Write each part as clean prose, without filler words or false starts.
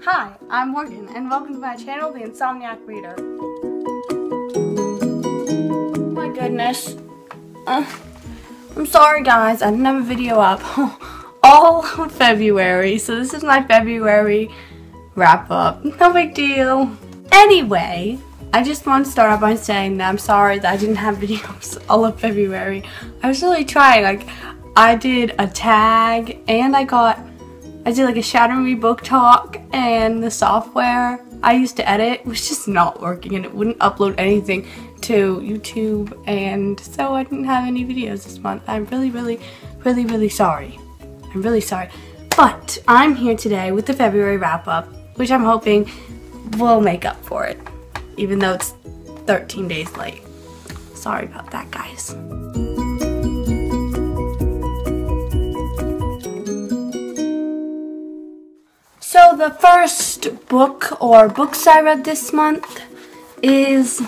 Hi, I'm Morgan, and welcome to my channel, The Insomniac Reader. Oh my goodness. I'm sorry guys, I didn't have a video up all of February, so this is my February wrap up. No big deal. Anyway, I just want to start off by saying that I'm sorry that I didn't have videos all of February. I was really trying. Like, I did a tag and I did like a Shatter Me book talk, and the software I used to edit was just not working and it wouldn't upload anything to YouTube, and so I didn't have any videos this month. I'm really sorry. I'm really sorry. But I'm here today with the February wrap up, which I'm hoping will make up for it, even though it's 13 days late. Sorry about that, guys. So the first book or books I read this month is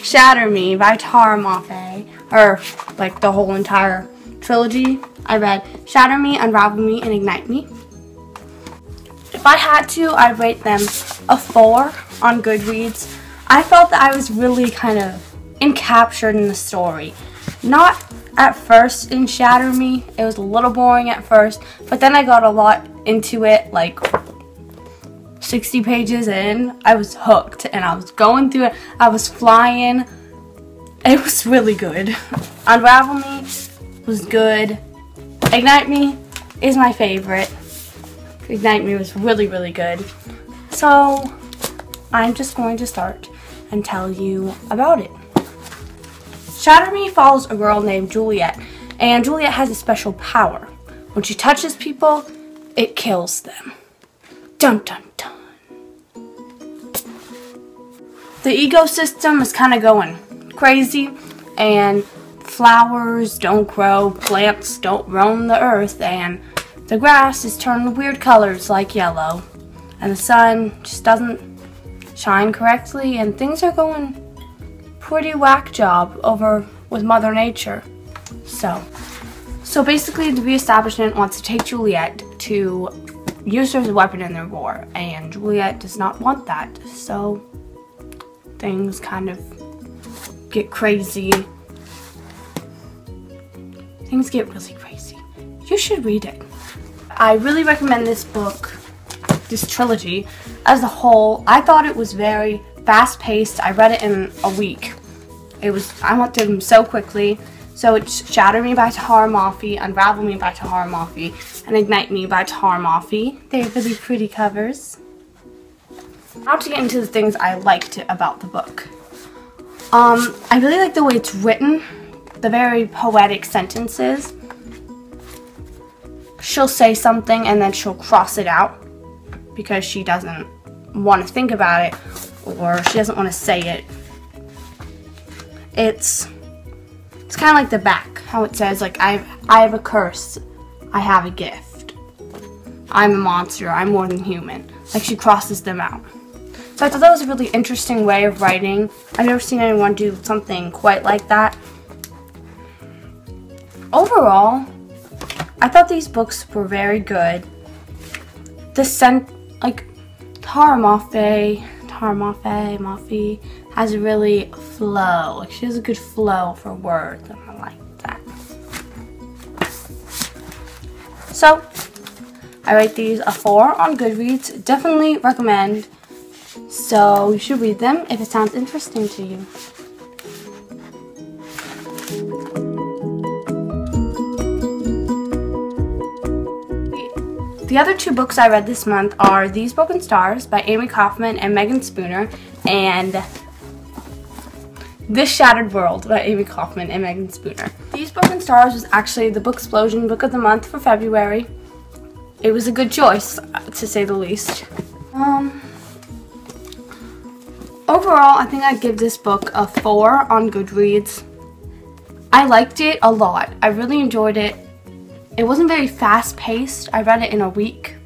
Shatter Me by Tara Moffat, or like the whole entire trilogy. I read Shatter Me, Unravel Me, and Ignite Me. If I had to, I'd rate them a 4 on Goodreads. I felt that I was really kind of encaptured in the story. Not at first in Shatter Me, it was a little boring at first, but then I got a lot into it. Like 60 pages in, I was hooked and I was going through it. I was flying. It was really good. Unravel Me was good. Ignite Me is my favorite. Ignite Me was really good. So I'm just going to start and tell you about it. Shatter Me follows a girl named Juliet, and Juliet has a special power. When she touches people, it kills them. Dun dun dun. The ecosystem is kind of going crazy, and flowers don't grow, plants don't roam the earth, and the grass is turning weird colors like yellow, and the sun just doesn't shine correctly, and things are going pretty whack job over with Mother Nature. So basically the reestablishment wants to take Juliet to use her as a weapon in their war, and Juliet does not want that, so things kind of get crazy. Things get really crazy. You should read it. I really recommend this book, this trilogy as a whole. I thought it was very fast-paced. I read it in a week. I went through them so quickly. So it's Shatter Me by Tara Moffat, Unravel Me by Tara Moffat, and Ignite Me by Tara Moffat. They're really pretty covers. Now to get into the things I liked about the book. I really like the way it's written, the very poetic sentences. She'll say something and then she'll cross it out because she doesn't want to think about it, or she doesn't want to say it. It's kind of like the back, how it says, like, I have a curse, I have a gift, I'm a monster, I'm more than human. Like, she crosses them out. So I thought that was a really interesting way of writing. I've never seen anyone do something quite like that. Overall, I thought these books were very good. Tara Moffat has a really flow. Like, she has a good flow for words, and I like that. So, I rate these a 4 on Goodreads. Definitely recommend. So, you should read them if it sounds interesting to you. The other 2 books I read this month are These Broken Stars by Amy Kaufman and Megan Spooner, and This Shattered World by Amy Kaufman and Megan Spooner. These Broken Stars was actually the Booksplosion Book of the Month for February. It was a good choice, to say the least. Overall, I think I'd give this book a 4 on Goodreads. I liked it a lot. I really enjoyed it. It wasn't very fast-paced. I read it in a week,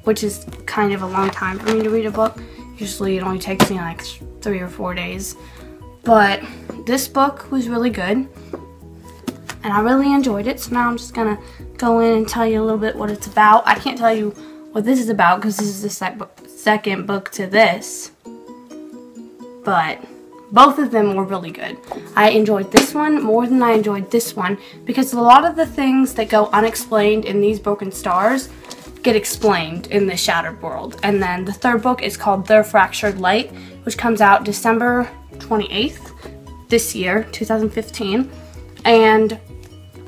which is kind of a long time for me to read a book. Usually it only takes me like 3 or 4 days. But this book was really good, and I really enjoyed it. So now I'm just gonna go in and tell you a little bit what it's about. I can't tell you what this is about because this is the second book to this. But both of them were really good. I enjoyed this one more than I enjoyed this one because a lot of the things that go unexplained in these Broken Stars get explained in the Shattered World. And then the third book is called Their Fractured Light, which comes out December 28th this year, 2015. And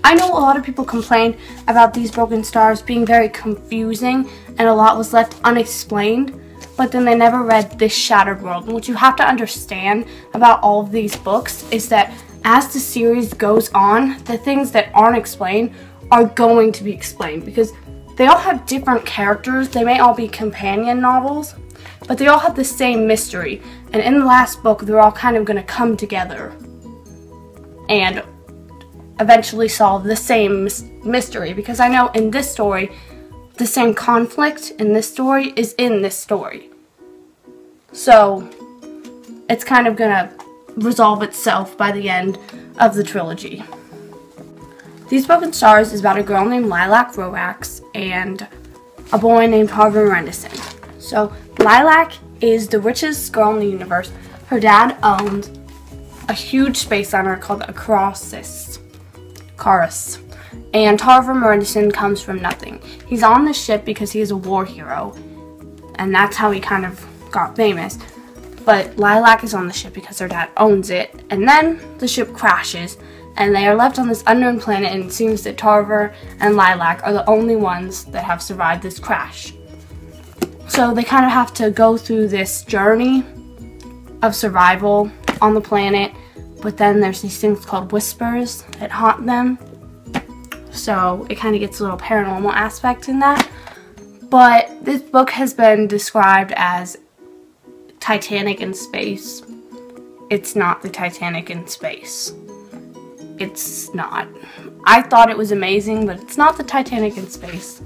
I know a lot of people complained about these Broken Stars being very confusing and a lot was left unexplained, but then they never read this Shattered World. And what you have to understand about all of these books is that as the series goes on, the things that aren't explained are going to be explained because they all have different characters. They may all be companion novels, but they all have the same mystery. And in the last book, they're all kind of going to come together and eventually solve the same mystery, because I know in this story, the same conflict in this story is in this story. So it's kind of gonna resolve itself by the end of the trilogy. These Broken Stars is about a girl named Lilac Roax and a boy named Harvey Rendison. So Lilac is the richest girl in the universe. Her dad owns a huge space liner called the Carus. And Harvey Rendison comes from nothing. He's on the ship because he is a war hero, and that's how he kind of got famous. But Lilac is on the ship because her dad owns it, and then the ship crashes, and they are left on this unknown planet, and it seems that Tarver and Lilac are the only ones that have survived this crash. So they kind of have to go through this journey of survival on the planet, but then there's these things called whispers that haunt them. So it kind of gets a little paranormal aspect in that. But this book has been described as Titanic in space. It's not the Titanic in space. It's not. I thought it was amazing, but it's not the Titanic in space.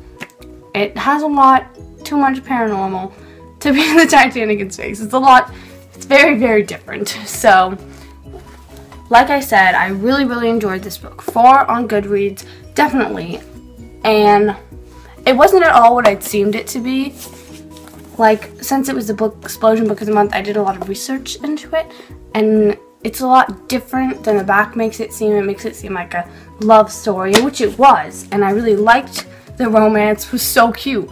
It has a lot too much paranormal to be the Titanic in space. It's very, very different. So, like I said, I really, really enjoyed this book. 4 on Goodreads, definitely. And it wasn't at all what I'd seemed it to be. Like, since it was the book Explosion Book of the Month, I did a lot of research into it. And it's a lot different than the back makes it seem. It makes it seem like a love story, which it was. And I really liked the romance. It was so cute.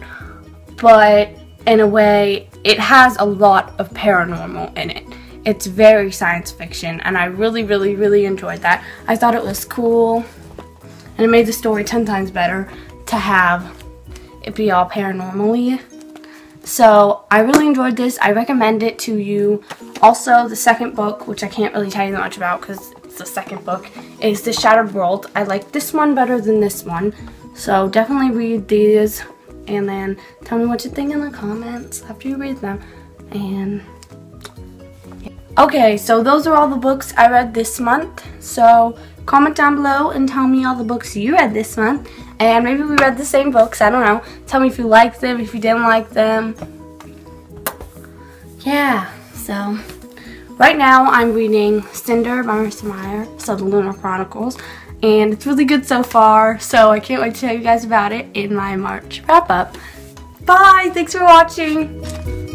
But in a way, it has a lot of paranormal in it. It's very science fiction, and I really, really, really enjoyed that. I thought it was cool, and it made the story 10 times better to have it be all paranormal-y. So I really enjoyed this. I recommend it to you. Also, the second book, which I can't really tell you that much about because it's the second book, is The Shattered World. I like this one better than this one, so definitely read these, and then tell me what you think in the comments after you read them. And okay, so those are all the books I read this month. So comment down below and tell me all the books you read this month. And maybe we read the same books, I don't know. Tell me if you liked them, if you didn't like them. Yeah, so right now I'm reading Cinder by Marissa Meyer, so the Lunar Chronicles. And it's really good so far, so I can't wait to tell you guys about it in my March wrap-up. Bye! Thanks for watching!